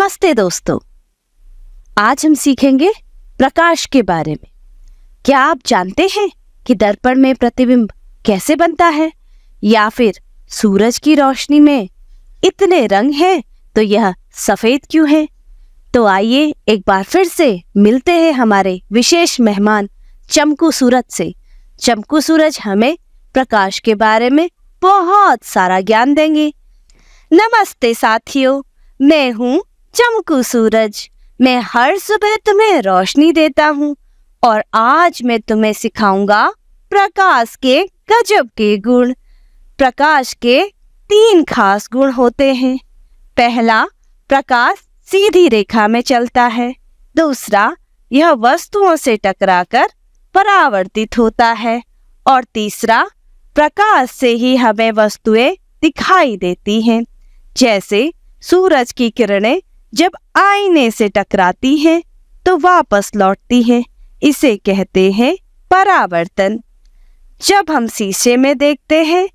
नमस्ते दोस्तों, आज हम सीखेंगे प्रकाश के बारे में। क्या आप जानते हैं कि दर्पण में प्रतिबिंब कैसे बनता है, या फिर सूरज की रोशनी में इतने रंग हैं तो यह सफेद क्यों है? तो आइए एक बार फिर से मिलते हैं हमारे विशेष मेहमान चमकू सूरज से। चमकू सूरज हमें प्रकाश के बारे में बहुत सारा ज्ञान देंगे। नमस्ते साथियों, मैं हूँ चमकू सूरज। मैं हर सुबह तुम्हें रोशनी देता हूँ और आज मैं तुम्हें सिखाऊंगा प्रकाश के गजब के गुण। प्रकाश के 3 खास गुण होते हैं। पहला, प्रकाश सीधी रेखा में चलता है। दूसरा, यह वस्तुओं से टकराकर परावर्तित होता है। और तीसरा, प्रकाश से ही हमें वस्तुएं दिखाई देती हैं, जैसे सूरज की किरणें जब आईने से टकराती हैं तो वापस लौटती हैं। इसे कहते हैं परावर्तन। जब हम शीशे में देखते हैं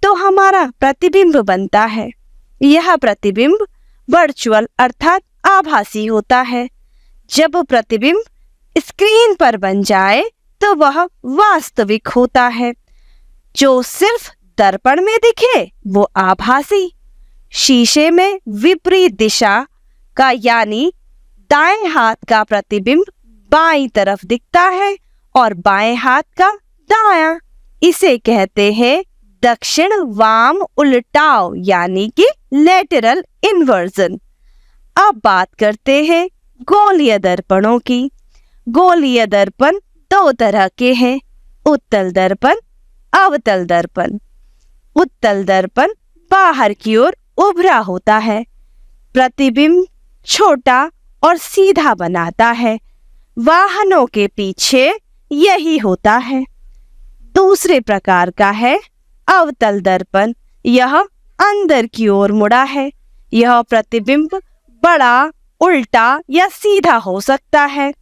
तो हमारा प्रतिबिंब बनता है। यह प्रतिबिंब वर्चुअल अर्थात आभासी होता है। जब प्रतिबिंब स्क्रीन पर बन जाए तो वह वास्तविक होता है। जो सिर्फ दर्पण में दिखे वो आभासी। शीशे में विपरीत दिशा का यानी दाएं हाथ का प्रतिबिंब बाईं तरफ दिखता है और बाएं हाथ का दायां। इसे कहते हैं दक्षिण वाम उलटाव यानी कि लेटरल इन्वर्जन। अब बात करते हैं गोलीय दर्पणों की। गोलीय दर्पण 2 तरह के हैं, उत्तल दर्पण, अवतल दर्पण। उत्तल दर्पण बाहर की ओर उभरा होता है, प्रतिबिंब छोटा और सीधा बनाता है। वाहनों के पीछे यही होता है। दूसरे प्रकार का है अवतल दर्पण। यह अंदर की ओर मुड़ा है। यह प्रतिबिंब बड़ा, उल्टा या सीधा हो सकता है।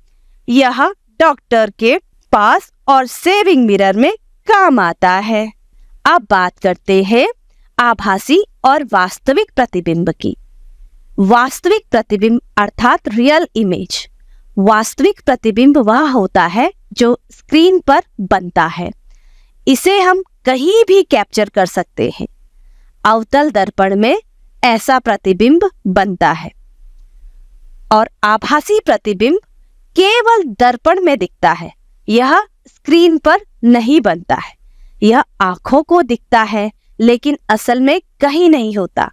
यह डॉक्टर के पास और शेविंग मिरर में काम आता है। अब बात करते हैं आभासी और वास्तविक प्रतिबिंब की। वास्तविक प्रतिबिंब अर्थात रियल इमेज। वास्तविक प्रतिबिंब वह होता है जो स्क्रीन पर बनता है। इसे हम कहीं भी कैप्चर कर सकते हैं। अवतल दर्पण में ऐसा प्रतिबिंब बनता है और आभासी प्रतिबिंब केवल दर्पण में दिखता है। यह स्क्रीन पर नहीं बनता है। यह आंखों को दिखता है लेकिन असल में कहीं नहीं होता।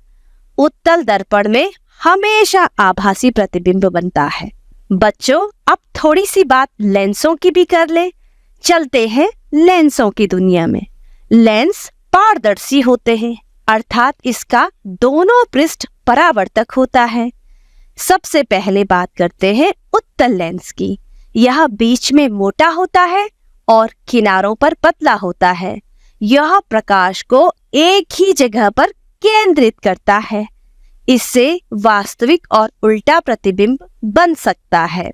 उत्तल दर्पण में हमेशा आभासी प्रतिबिंब बनता है। बच्चों, अब थोड़ी सी बात लेंसों की भी कर ले। चलते हैं लेंसों की दुनिया में। लेंस पारदर्शी होते हैं अर्थात इसका दोनों पृष्ठ परावर्तक होता है। सबसे पहले बात करते हैं उत्तल लेंस की। यह बीच में मोटा होता है और किनारों पर पतला होता है। यह प्रकाश को एक ही जगह पर केंद्रित करता है। इससे वास्तविक और उल्टा प्रतिबिंब बन सकता है।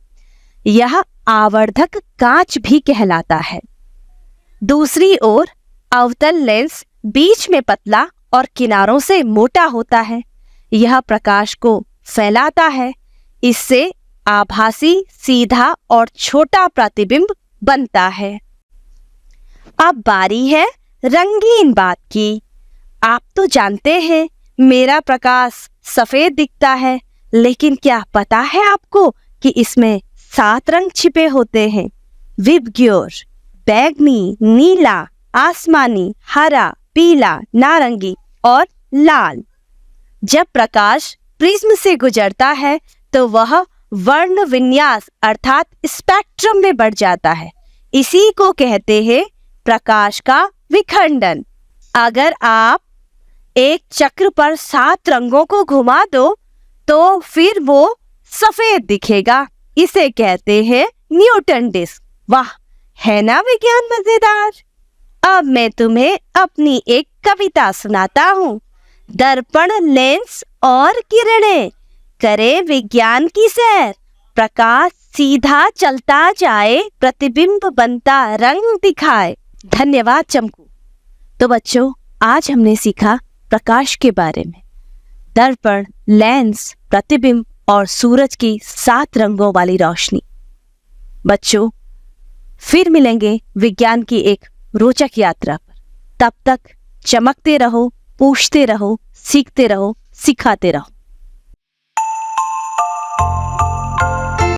यह आवर्धक कांच भी कहलाता है। दूसरी ओर अवतल लेंस बीच में पतला और किनारों से मोटा होता है। यह प्रकाश को फैलाता है। इससे आभासी, सीधा और छोटा प्रतिबिंब बनता है। अब बारी है रंगीन बात की। आप तो जानते हैं मेरा प्रकाश सफेद दिखता है, लेकिन क्या पता है आपको कि इसमें 7 रंग छिपे होते हैं? विबग्योर, बैगनी, नीला, आसमानी, हरा, पीला, नारंगी और लाल। जब प्रकाश प्रिज्म से गुजरता है तो वह वर्ण विन्यास अर्थात स्पेक्ट्रम में बढ़ जाता है। इसी को कहते हैं प्रकाश का विखंडन। अगर आप एक चक्र पर 7 रंगों को घुमा दो तो फिर वो सफेद दिखेगा। इसे कहते हैं न्यूटन डिस्क। वाह, है ना विज्ञान मजेदार? अब मैं तुम्हें अपनी एक कविता सुनाता हूँ। दर्पण, लेंस और किरणें करे विज्ञान की सैर। प्रकाश सीधा चलता जाए, प्रतिबिंब बनता रंग दिखाए। धन्यवाद चमकू। तो बच्चों, आज हमने सीखा प्रकाश के बारे में। दर्पण, लेंस, प्रतिबिंब और सूरज की 7 रंगों वाली रोशनी। बच्चों, फिर मिलेंगे विज्ञान की एक रोचक यात्रा पर। तब तक चमकते रहो, पूछते रहो, सीखते रहो, सिखाते रहो।